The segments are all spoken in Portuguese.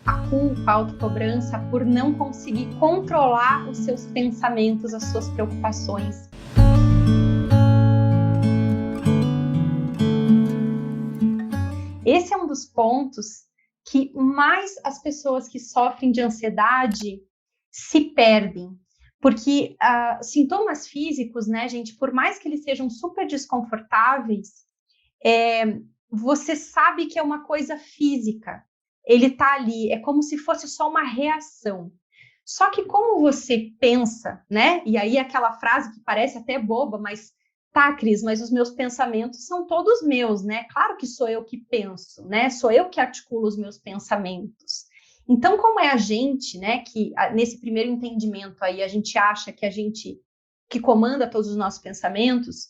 a culpa, a autocobrança por não conseguir controlar os seus pensamentos, as suas preocupações. Esse é um dos pontos que mais as pessoas que sofrem de ansiedade se perdem. Porque sintomas físicos, né, gente, por mais que eles sejam super desconfortáveis, você sabe que é uma coisa física. Ele está ali, é como se fosse só uma reação. Só que como você pensa, né? E aí aquela frase que parece até boba, mas tá, Cris, mas os meus pensamentos são todos meus, né? Claro que sou eu que penso, né? Sou eu que articulo os meus pensamentos. Então, como é a gente, né, que nesse primeiro entendimento aí a gente acha que a gente que comanda todos os nossos pensamentos,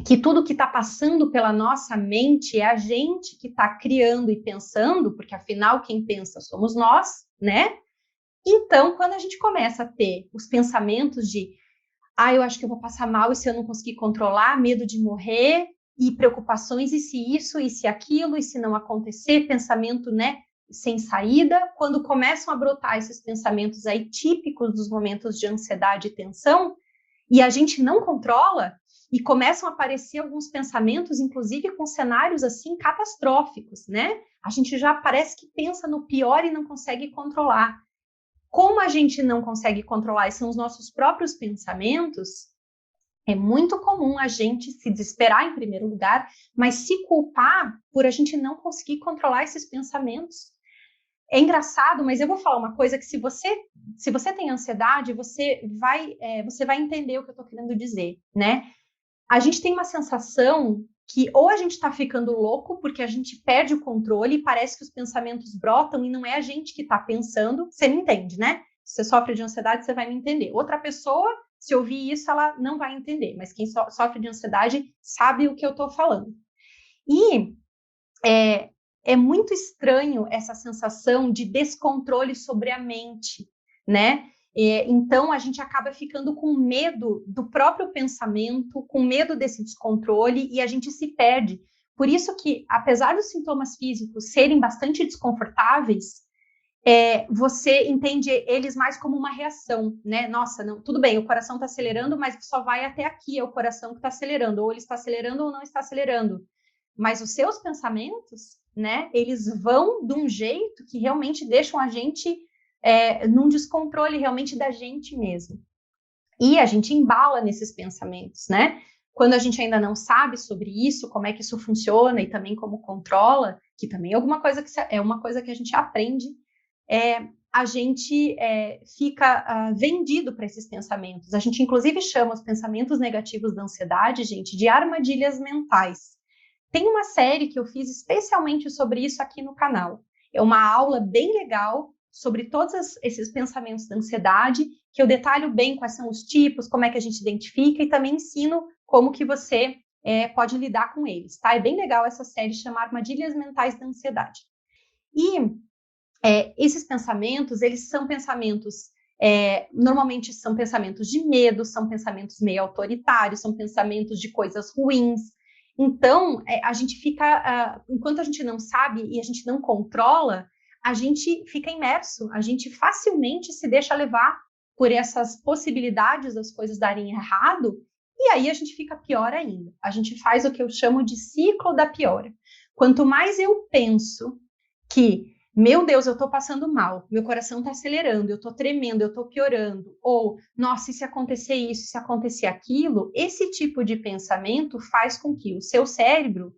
que tudo que está passando pela nossa mente é a gente que está criando e pensando, porque afinal quem pensa somos nós, né? Então, quando a gente começa a ter os pensamentos de eu acho que eu vou passar mal e se eu não conseguir controlar, medo de morrer, e preocupações, e se isso, e se aquilo, e se não acontecer, pensamento, né, sem saída, quando começam a brotar esses pensamentos aí típicos dos momentos de ansiedade e tensão, e a gente não controla, e começam a aparecer alguns pensamentos, inclusive com cenários assim catastróficos, né? A gente já parece que pensa no pior e não consegue controlar. Como a gente não consegue controlar e são os nossos próprios pensamentos, é muito comum a gente se desesperar em primeiro lugar, mas se culpar por a gente não conseguir controlar esses pensamentos. É engraçado, mas eu vou falar uma coisa que se você tem ansiedade, você vai entender o que eu estou querendo dizer, né? A gente tem uma sensação que ou a gente está ficando louco porque a gente perde o controle e parece que os pensamentos brotam e não é a gente que está pensando. Você me entende, né? Se você sofre de ansiedade, você vai me entender. Outra pessoa, se ouvir isso, ela não vai entender. Mas quem sofre de ansiedade sabe o que eu estou falando. E é muito estranho essa sensação de descontrole sobre a mente, né? Então, a gente acaba ficando com medo do próprio pensamento, com medo desse descontrole, e a gente se perde. Por isso que, apesar dos sintomas físicos serem bastante desconfortáveis, você entende eles mais como uma reação, né? Nossa, não, tudo bem, o coração está acelerando, mas só vai até aqui, é o coração que está acelerando, ou ele está acelerando ou não está acelerando. Mas os seus pensamentos, né, eles vão de um jeito que realmente deixam a gente num descontrole realmente da gente mesmo. E a gente embala nesses pensamentos, né? Quando a gente ainda não sabe sobre isso, como é que isso funciona e também como controla, que também é uma coisa que a gente aprende, a gente fica vendido para esses pensamentos. A gente, inclusive, chama os pensamentos negativos da ansiedade, gente, de armadilhas mentais. Tem uma série que eu fiz especialmente sobre isso aqui no canal. É uma aula bem legal sobre todos esses pensamentos da ansiedade, que eu detalho bem quais são os tipos, como é que a gente identifica e também ensino como que você pode lidar com eles, tá? É bem legal essa série, chama Armadilhas Mentais da Ansiedade. E esses pensamentos, eles são pensamentos, normalmente são pensamentos de medo, são pensamentos meio autoritários, são pensamentos de coisas ruins. Então, a gente fica, enquanto a gente não sabe e a gente não controla, a gente fica imerso, a gente facilmente se deixa levar por essas possibilidades das coisas darem errado, e aí a gente fica pior ainda. A gente faz o que eu chamo de ciclo da piora. Quanto mais eu penso que, meu Deus, eu estou passando mal, meu coração está acelerando, eu estou tremendo, eu estou piorando, ou, nossa, e se acontecer isso, se acontecer aquilo, esse tipo de pensamento faz com que o seu cérebro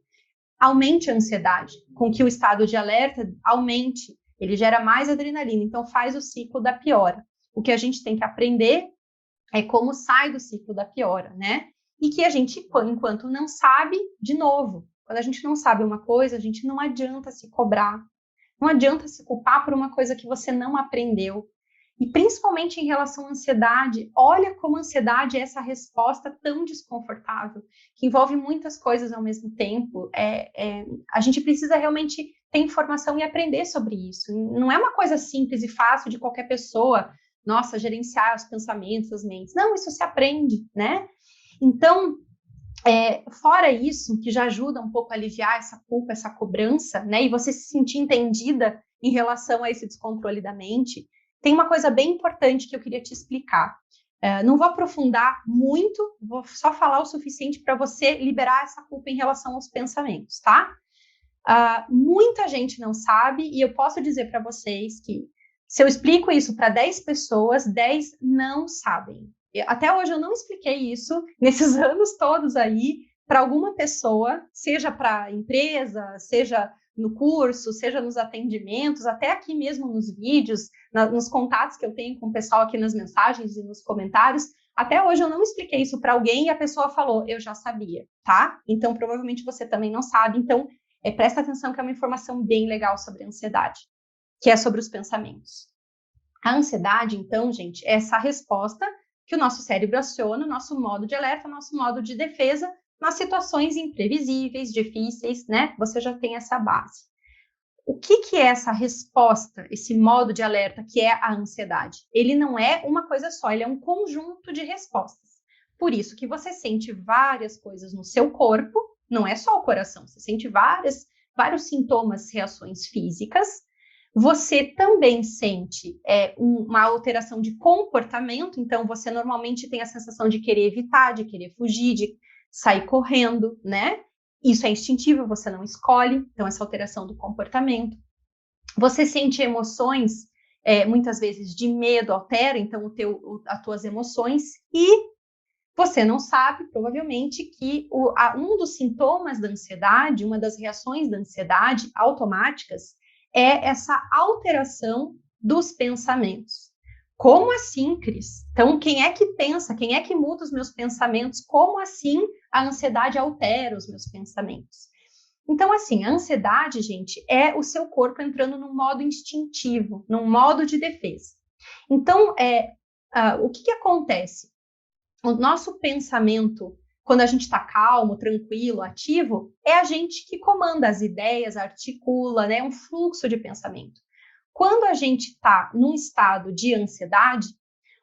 aumente a ansiedade, com que o estado de alerta aumente, ele gera mais adrenalina, então faz o ciclo da piora. O que a gente tem que aprender é como sai do ciclo da piora, né? E que a gente, enquanto não sabe, de novo, quando a gente não sabe uma coisa, a gente não adianta se cobrar, não adianta se culpar por uma coisa que você não aprendeu. E principalmente em relação à ansiedade, olha como a ansiedade é essa resposta tão desconfortável, que envolve muitas coisas ao mesmo tempo. A gente precisa realmente ter informação e aprender sobre isso. Não é uma coisa simples e fácil de qualquer pessoa, nossa, gerenciar os pensamentos, as mentes. Não, isso se aprende, né? Então, fora isso, que já ajuda um pouco a aliviar essa culpa, essa cobrança, né? E você se sentir entendida em relação a esse descontrole da mente, tem uma coisa bem importante que eu queria te explicar. Não vou aprofundar muito, vou só falar o suficiente para você liberar essa culpa em relação aos pensamentos, tá? Muita gente não sabe, e eu posso dizer para vocês que se eu explico isso para 10 pessoas, 10 não sabem. Até hoje eu não expliquei isso nesses anos todos aí para alguma pessoa, seja para empresa, seja no curso, seja nos atendimentos, até aqui mesmo nos vídeos, nos contatos que eu tenho com o pessoal aqui nas mensagens e nos comentários. Até hoje eu não expliquei isso para alguém e a pessoa falou, eu já sabia, tá? Então provavelmente você também não sabe. Então presta atenção que é uma informação bem legal sobre a ansiedade, que é sobre os pensamentos. A ansiedade, então, gente, é essa resposta que o nosso cérebro aciona, o nosso modo de alerta, o nosso modo de defesa nas situações imprevisíveis, difíceis, né? Você já tem essa base. O que é essa resposta, esse modo de alerta que é a ansiedade? Ele não é uma coisa só, ele é um conjunto de respostas. Por isso que você sente várias coisas no seu corpo, não é só o coração, você sente vários sintomas, reações físicas. Você também sente uma alteração de comportamento, então você normalmente tem a sensação de querer evitar, de querer fugir, de sair correndo, né? Isso é instintivo, você não escolhe, então essa alteração do comportamento. Você sente emoções, muitas vezes de medo altera, então as tuas emoções, e você não sabe, provavelmente, que um dos sintomas da ansiedade, uma das reações da ansiedade automáticas, é essa alteração dos pensamentos. Como assim, Cris? Então, quem é que pensa? Quem é que muda os meus pensamentos? Como assim a ansiedade altera os meus pensamentos? Então, assim, a ansiedade, gente, é o seu corpo entrando num modo instintivo, num modo de defesa. Então, o que acontece? O nosso pensamento, quando a gente está calmo, tranquilo, ativo, é a gente que comanda as ideias, articula, né? Um fluxo de pensamento. Quando a gente está num estado de ansiedade,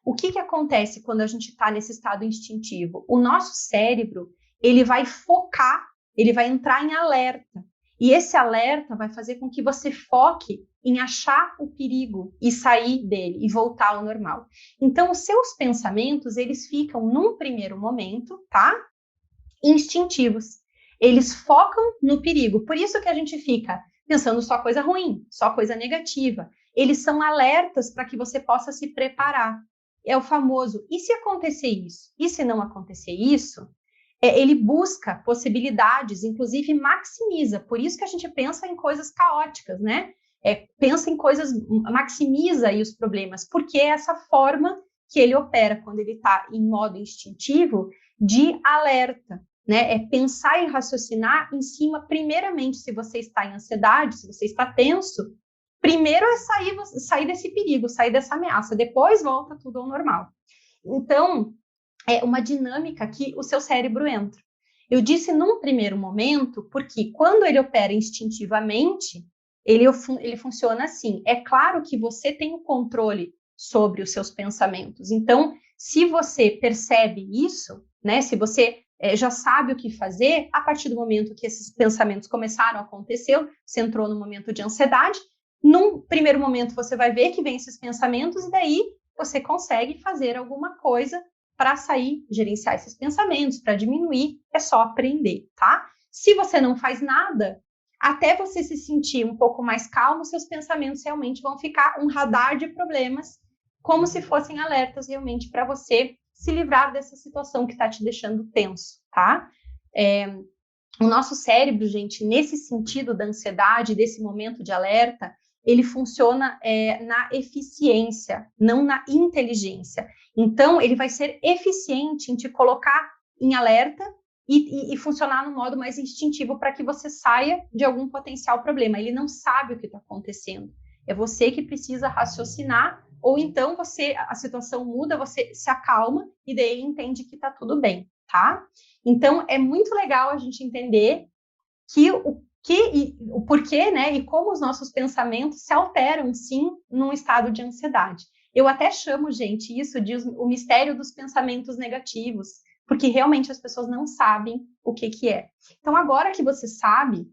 o que acontece quando a gente está nesse estado instintivo? O nosso cérebro, ele vai focar, ele vai entrar em alerta. E esse alerta vai fazer com que você foque em achar o perigo e sair dele e voltar ao normal. Então, os seus pensamentos, eles ficam, num primeiro momento, tá? Instintivos. Eles focam no perigo. Por isso que a gente fica pensando só coisa ruim, só coisa negativa. Eles são alertas para que você possa se preparar. É o famoso, e se acontecer isso? E se não acontecer isso? Ele busca possibilidades, inclusive maximiza. Por isso que a gente pensa em coisas caóticas, né? Pensa em coisas, maximiza aí os problemas, porque é essa forma que ele opera quando ele está em modo instintivo de alerta, né? É pensar e raciocinar em cima, primeiramente, se você está em ansiedade, se você está tenso, primeiro é sair desse perigo, sair dessa ameaça, depois volta tudo ao normal. Então, é uma dinâmica que o seu cérebro entra. Eu disse num primeiro momento, porque quando ele opera instintivamente, ele funciona assim. É claro que você tem o controle sobre os seus pensamentos. Então, se você percebe isso, né, se você já sabe o que fazer, a partir do momento que esses pensamentos começaram a acontecer, você entrou no momento de ansiedade, num primeiro momento você vai ver que vem esses pensamentos e daí você consegue fazer alguma coisa para sair, gerenciar esses pensamentos, para diminuir, é só aprender, tá? Se você não faz nada, até você se sentir um pouco mais calmo, seus pensamentos realmente vão ficar um radar de problemas, como se fossem alertas realmente para você se livrar dessa situação que está te deixando tenso, tá? O nosso cérebro, gente, nesse sentido da ansiedade, desse momento de alerta, ele funciona na eficiência, não na inteligência. Então, ele vai ser eficiente em te colocar em alerta e funcionar no modo mais instintivo para que você saia de algum potencial problema. Ele não sabe o que está acontecendo. É você que precisa raciocinar, ou então a situação muda, você se acalma e daí entende que está tudo bem, tá? Então, é muito legal a gente entender o porquê, né, e como os nossos pensamentos se alteram, sim, num estado de ansiedade. Eu até chamo, gente, isso de o mistério dos pensamentos negativos, porque realmente as pessoas não sabem o que é. Então, agora que você sabe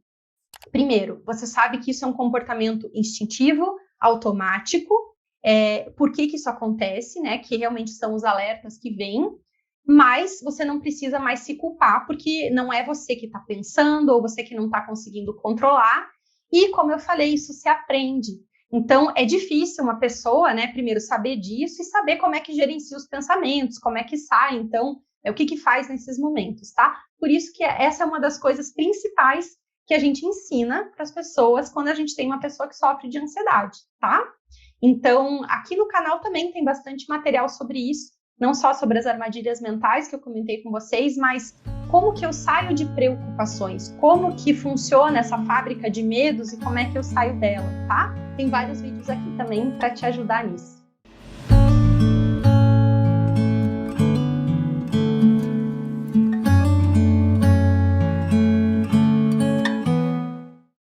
Primeiro, você sabe que isso é um comportamento instintivo, automático. Por que isso acontece, né? Que realmente são os alertas que vêm, mas você não precisa mais se culpar, porque não é você que está pensando ou você que não está conseguindo controlar. E, como eu falei, isso se aprende. Então, é difícil uma pessoa, né, primeiro saber disso e saber como é que gerencia os pensamentos, como é que sai, então, o que faz nesses momentos, tá? Por isso que essa é uma das coisas principais que a gente ensina para as pessoas quando a gente tem uma pessoa que sofre de ansiedade, tá? Então, aqui no canal também tem bastante material sobre isso, não só sobre as armadilhas mentais que eu comentei com vocês, mas como que eu saio de preocupações, como que funciona essa fábrica de medos e como é que eu saio dela, tá? Tem vários vídeos aqui também para te ajudar nisso.